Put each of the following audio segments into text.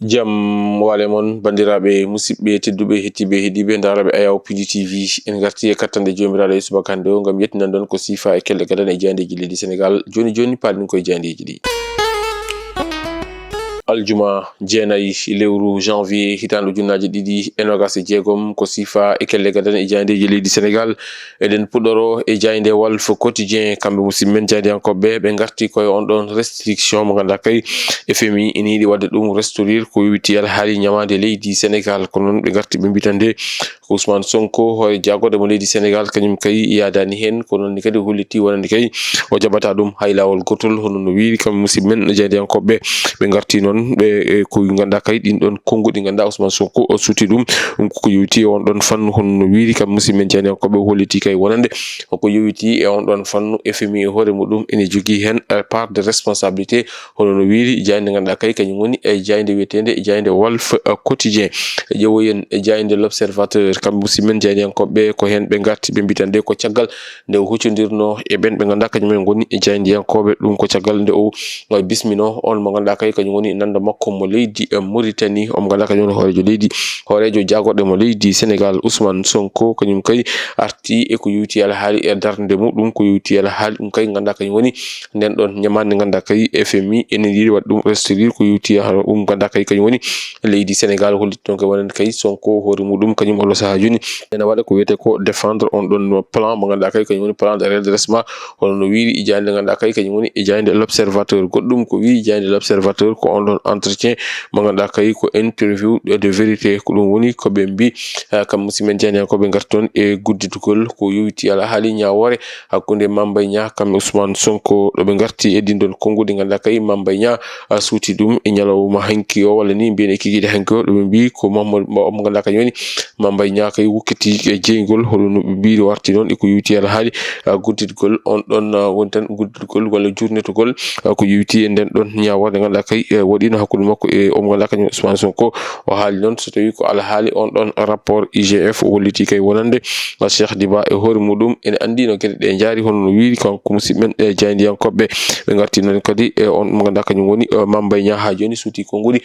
Jam wale mon bandiraɓe musidɓe tedduɓe hettiɓe heeɗiɓe daraɓe Ayaw PD TV en garti e kattande jomiraɗo e subaka hande o gam yettinan ɗon ko sifa e kelle gadan e jandeji leydi Sénégal joni paalin koye jandeji ɗi. Aljuma jeenayi lewru janvier hitande ujunnaje ɗiɗi e nogas e jeegom ko sifa e kelle gadan e jandeji leydi Sénégal eɗen puɗɗoro e jayde Walf Quotidien kamɓe musidɓe men jaydiyankoɓe ɓe garti koye on ɗon restriction mo ganduɗa kay FMI ene yiiɗi wadde ɗum restaurir ko witti alhaali ñamade leydi Sénégal ko noon ɓe garti ɓe mbitande ko Ousmane Sonko hoore jagoɗo mo leydi Sénégal kañum kay yadani hen ko noon kadi holliti wonande kay o jaɓata ɗum hay lawol gotol hono no wiiri kamɓe musidɓe men jaydiyankoɓe ɓe garti noon ɓe ko ganduɗa kay ɗin ɗon konngudi ɗi ganduɗa Ousmane Sonko o suuti ɗum ko yowiti on ɗon fannu hono no wiiri kamɓe musidɓe men jaydiyankoɓe holliti kay wonande ko yowiti e on ɗon fannu FMI e hoore muɗum ene jogui hen part de responsabilité hono no wiiri jayde ganduɗa kay kañum woni e jayde wiyetede e jayde Walf Quotidien ƴeewoyen e jayde L'Observateur kamɓe musidɓe men jaydiyankoɓe ko hen ɓe garti ɓe mbitande ko caggal nde o huccodirno e ɓen ɓe ganduɗa kañumen goni e jaydiyankoɓe ɗum ko caggal nde o bismino on mo ganduɗa kay kañum woni nanda makko mo leydi Mauritanie o mo ganduɗa kañum woni horejo jagoɗo mo leydi Sénégal Ousmane Sonko kañum kay arti e ko yowiti alhaali e darde muɗum ko yowiti alhaali ɗum kay ganduɗa kañum woni nden ɗon ñamande ganduɗa kay FMI enen yiiɗi wadde ɗum restaurir ko yowiti ɗum ganduɗa kay kañum woni leydi Sénégal holliti ɗon kay wonande kay Sonko hoore muɗum kañum oɗo saaha joni ene waɗa ko wiyete ko défendre on ɗon plan mo ganduɗa kay kañum woni plan de redressement hono no wiiri e jayde ganduɗa kay kañum woni e jayde L'Observateur goɗɗum ko wi jayde L'Observateur ko on ɗon entretien mo ganduɗa kay ko interview de vérité ko ɗum woni koɓe mbi kamɓe musidɓe men jaydiyankoɓe garti toon e gudditugol ko yowiti alhaali ñawore hakkude Mame Mbaye Niang kamɓe Ousmane Sonko ɗo ɓe garti e ɗin ɗon konngudi ganduɗa kay Mame Mbaye Niang suuti ɗum e ñalawma hanki o walla ni mbiyen e kikiɗe hanki o ɗoɓe mbi ko mo ganduɗa kañum woni Mame Mbaye Niang kay wukkiti e jeygol hono no ɓe mbiri warti noon eko yowiti alhaali gudditgol on ɗon woni tan gudditgol walla jurnitugol ko yowiti e nden ɗon ñaworde ganduɗa kay waɗino hakkude makko e o mo ganduɗa kañum Ousmane Sonko o haali noon so tawi ko alhaali on ɗon rapport IGF o holliti kay wonande Cheikh Diba e hoore muɗum ene andi no gueɗe ɗe jaari hono no wiiri kanko musidɓe men e jaydiyankoɓe ɓe garti noon kadi e on mo ganduɗa kañum woni Mame Mbaye Niang ha joni suuti konngudi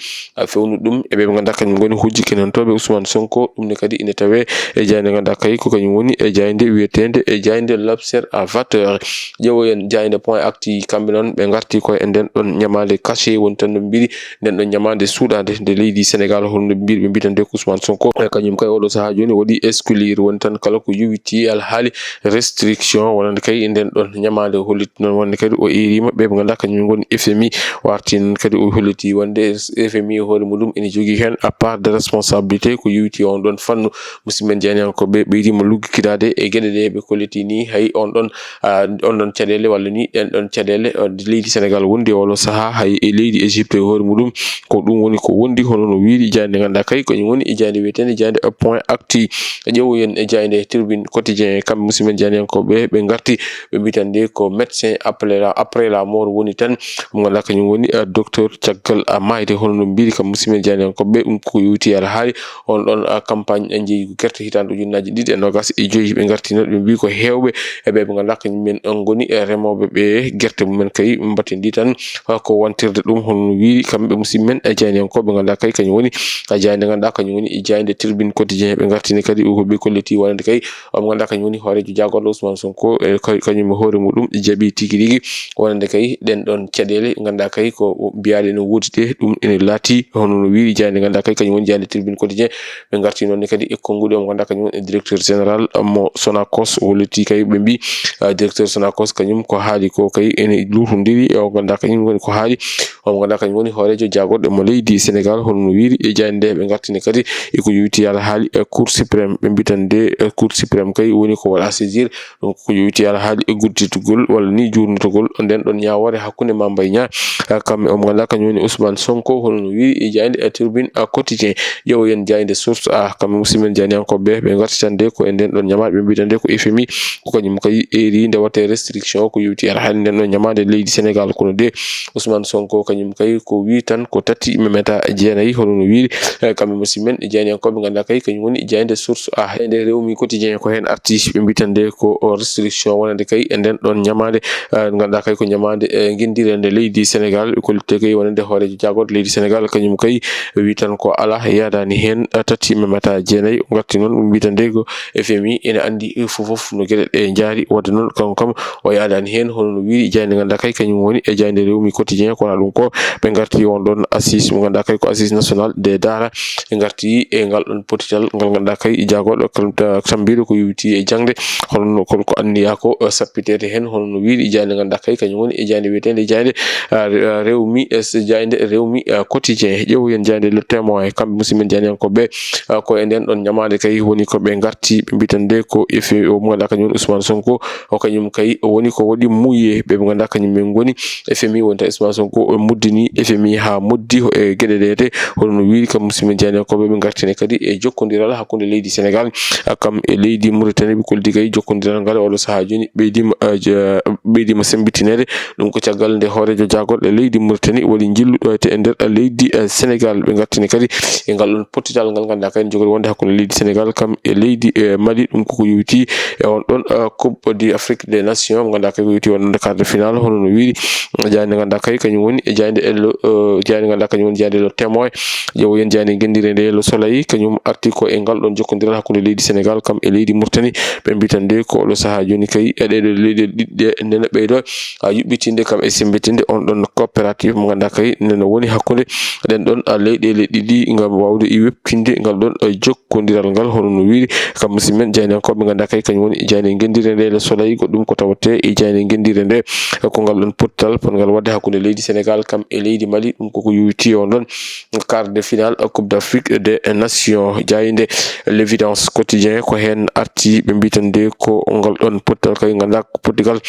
fewnu ɗum eɓe ganduɗa kañum woni hujjiki nantoɓe Ousmane Sonko ɗum ne kadi ine tawe e jayde ganduɗa kay ko kañum woni e jayde wiyetede e jayde L'Observateur ƴeewoyen jayde Point Actu kamɓe noon ɓe garti koye e nden ɗon ñamade caché woni tan no mbiri nden ɗon ñamade suuɗade nde leydi Sénégal hono no mbiri ɓe mbitande ko Ousmane Sonko kañum kay oɗo saaha joni waɗi exclure woni tan kala ko yowiti alhaali restriction wonande kay nden ɗon ñamade holliti noon wonde kadi o erima ɓe ganduɗa kañum goni FMI warti noon kadi o holliti wonde FMI hoore muɗum ene jogui hen a part de responsabilité ko yowiti on ɗon fannu musidɓe men jaydiyankoɓe ɓeydima luggikidade e gueɗe ɗe ɓe kolliti ni hay on ɗon caɗele walla ni ɗen ɗon caɗele leydi Sénégal wondi oɗo saaha hay e leydi Égypte e hoore muɗum ko ɗum woni ko wondi hono no wiiri jayde ganduɗa kay kañum woni e jayde wiyetede jayde Point Actu ƴeewoyen e jayde Tribune Quotidien kamɓe musidɓe men jaydiyankoɓe ɓe garti ɓe mbitande ko médecin après la mort woni tan mo ganduɗa kañum woni docteur caggal mayde hono no mbiri kamɓe musidɓe men jaydiyankoɓe ɗum ko yowiti alhaali on ɗon campagne jeeygu guerte hitande ujunnaje ɗiɗi e nogas e joyyi ɓe garti noon ɓe mbi ko hewɓe eɓe ganduɗa kañumen goni remoɓe ɓe guerte mumen kay mbattendi tan ko wantirde ɗum hono no wiiri kamɓe musidɓe men e jaydiyankoɓe ganduɗa kay kañum woni jayde ganduɗa kañum woni e jayde Tribune Quotidien ɓe gartini kadi ɓe kolliti wonande kay omo ganduɗa kañum woni horejo jagoɗo Ousmane Sonko e kañum hoore muɗum jaaɓi tigui rigui wonande kay ɗen ɗon caɗele ganduɗa kay ko mbiyaɗe no woodi ɗe ɗum ene laati hono no wiiri jayde ganduɗa kay kañum woni jayde Tribune Quotidien ɓe garti noon kadi e konngudi omo ganduɗa kañum woni directeur général mo Sonacos o holliti kay ɓe mbi directeur Sonacos kañum ko haali ko kay ene lutodiri e o ganduɗa kañum woni ko haali omo ganduɗa kañum woni horejo jagoɗo mo leydi Sénégal hono no wiiri e jayde nde ɓe gartini kadi eko yowiti alhaali Cour suprême ɓe mbitande Cour suprême kay woni ko waɗa saisir donc ko yowiti alhaali e gudditugol walla ni jurnitugol nden ɗon ñawore hakkude Mame Mbaye Niang kamɓe omo ganduɗa kañum woni Ousmane Sonko hono no wiiri e jayde Tribune Quotidien ƴeewoyen jayde Source A kamɓe musidɓe men jaydiyankoɓe ɓe gartitande ko e nden ɗon ñamade ɓe mbitande ko FMI ko kañum kay eri nde watte restriction ko yowiti alhaali nden ɗon ñamade leydi Sénégal kono de Ousmane Sonko kanyum kay ko wi tan ko tati memeta jeenayi hono no wiiri kambe musimen jeyni en ko be ganda kay kanyum woni jeyde source a ende rewmi quotidien ko hen arti be bitande ko restriction wonande kay enden don nyamade ganda kay ko nyamade gindirende leydi Sénégal ko litte kay wonande horejo jagod leydi Sénégal kanyum kay wi tan ko ala yadani hen tati memeta jeenayi ngatti non bitande ko FMI ene andi fofof no gele e jaari wadde non kam o yadani hen hono no wiiri jeyde ganda kay kanyum woni e jeyde rewmi quotidien ko na dum ko be garti on don assise mo ganda kay ko assise national de dara e garti e ngal don potital ngal ganda kay jagodo tambido ko yuti e jangde hono ko anniya ko sappitede hen hono no wiiri jeyde ganda kay kanyum woni e jeyde wetende jeyde rewmi jeyde rewmi quotidien jew yen jeyde le témoin kambe musimen jeyde ko be ko e den don nyamade kay woni ko be garti be bitande ko efe o mo ganda kanyum Ousmane Sonko o kanyum kay woni ko wodi muye be ganda kanyum men goni FMI wonta Ousmane Sonko muddini FMI ha muddi e gededede hono no wiiri kam musimen jeyde ko be gartine kadi e jokkodiral hakkunde leydi Sénégal kam e leydi Mauritanie ko digay jokkodiral ngal o saha joni beydima sembitinede dum ko tiagal nde horejo jagol e leydi Mauritanie wali jilludo te ender leydi Sénégal be gartine kadi e ngal don potital ngal ganda kay jogori wonde hakkunde leydi Sénégal kam e leydi Mali dum ko yuti e on don coupe d'Afrique des nations ganda kay yuti won quart de finale hono no wiiri jeyde ganda kay kanyum woni e jeyde jeyde ganda kanyum woni jeyde le témoin jew yen jeyde gendirende le soleil kanyum arti ko e ngal don jokkodiral hakkunde leydi Sénégal kam e leydi Mauritanie be bitande ko lo saha joni kay e de leydi didde nena beydo yubbitinde kam e sembitinde on don coopérative mo ganda kay nena woni hakkunde den don leydele didi ngam wawde i weppinde ngal don jokkodiral ngal hono no wiiri kam musimen jeyne ko be ganda kay kanyum woni jeyde gendirende le soleil ko dum ko tawate e jeyde gendirende ko ngal don pottal pon ngal wadde hakkunde leydi Sénégal kam e leydi Mali dum ko yuti on don quart de finale coupe d'Afrique des nations jeyde l'évidence quotidien ko hen arti be bitande ko ngal don pottal kay ganda ko Portugal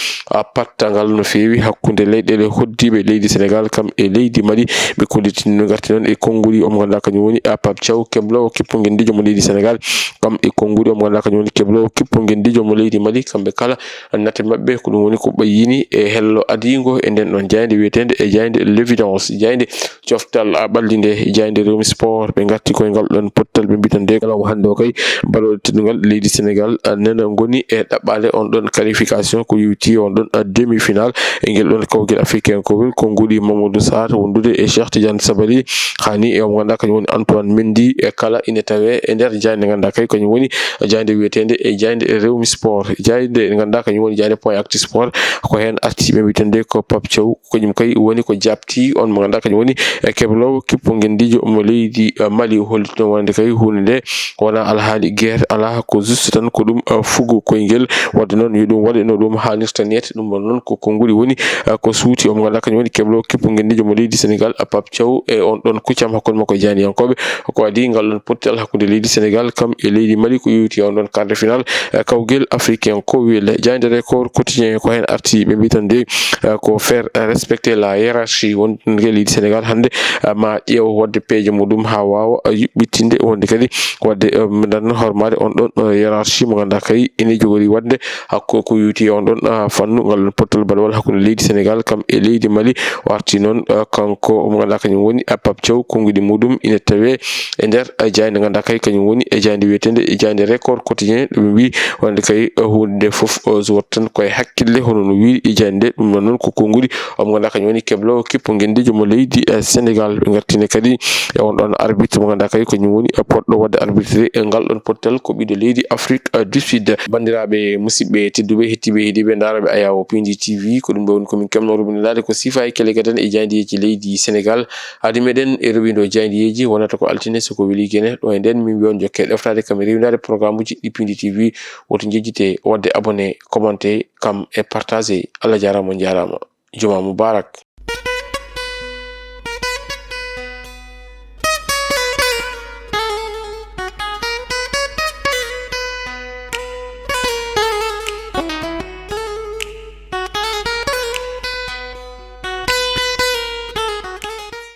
pattangal no fewi hakkunde leydele hoddibe leydi Sénégal kam e leydi Mali be kollitino garti non e konguli o ganda kanyum woni Pape Thiaw keblo kippo gendijo mo leydi Sénégal kam e konguli o ganda kanyum woni keblo kippo gendijo mo leydi Mali kambe kala nate mabbe ko dum woni ko bayini e hello adingo e den don jeyde wetende e jeyde l'évidence jeyde cioftal ballinde jeyde rewmi sport be gatti ko ngal don pottal be bitande kala hande kay balode teddugal leydi Sénégal nena ngoni e dabbale on don qualification ko yuti on don demi finale e ngel don kawgel africain ko ngudi Mamadou Sarr wondude e Cheikh Tidiane Sabali khani e on ganda kanyum woni Antoine Mendy e kala ine tawe e der jeyde ganda kay kanyum woni jeyde wetende e jeyde rewmi sport jeyde ganda kanyum woni jeyde point actu sport ko hen arti be bitande ko Pape Thiaw kanyum kay woni ko japti on mo ganda kanyum woni keblo kippo gendijo mo leydi Mali holto wonde kay hunde wona alhaali guerre ala ko juste tan ko dum fugo koyngel wadde non yidum wade no dum hanirta net dum non ko ngudi woni ko suuti o mo ganda kanyum woni keblo kippo gendijo mo leydi Sénégal Pape Thiaw e on don kuccam hakkunde mako jani yankobe ko adi ngal don pottal hakkunde leydi Sénégal kam e leydi Mali ko yuti on don quart de finale kawgel africain ko wele jande record quotidien ko hen arti be bitande ko faire respecter la hiérarchie won leydi Sénégal hande ma ƴeew wadde peeje mudum ha wawa yubbitinde wonde kadi wadde dan hormade on don hiérarchie mo ganda kay ene jogori wadde hakko ko yuti on don fannu ngal pottal balwal hakkunde leydi Sénégal kam e leydi Mali warti non kanko mo ganda kanyum woni Pape Thiaw kongudi mudum ine tawe e der jeyde ganda kay kanyum woni e jeyde wetende e jeyde record quotidien dum wi wonde kay hunde fof zortan koy hakkille hono no wi e jeyde dum non ko kongudi o mo ganda kanyum woni keblo kippo gendijo mo leydi Sénégal be gartine kadi e on don arbitre mo ganda kay ko nyum woni poddo wadde arbitre e ngal don pottal ko bido leydi Afrique du Sud bandirabe musibbe teddube hettibe hidibe darabe ayawo Pindi TV ko dum be woni ko min kamno rubinilade ko sifa e kele gadan e jeydi ci leydi Sénégal adi meden e rubindo jeydi wonata ko altine so ko wili gene do e den min wion jokke deftade kam rewindade programme uji di Pindi TV woto jejjite wadde abonné commenter kam e partager Allah jarama juma mubarak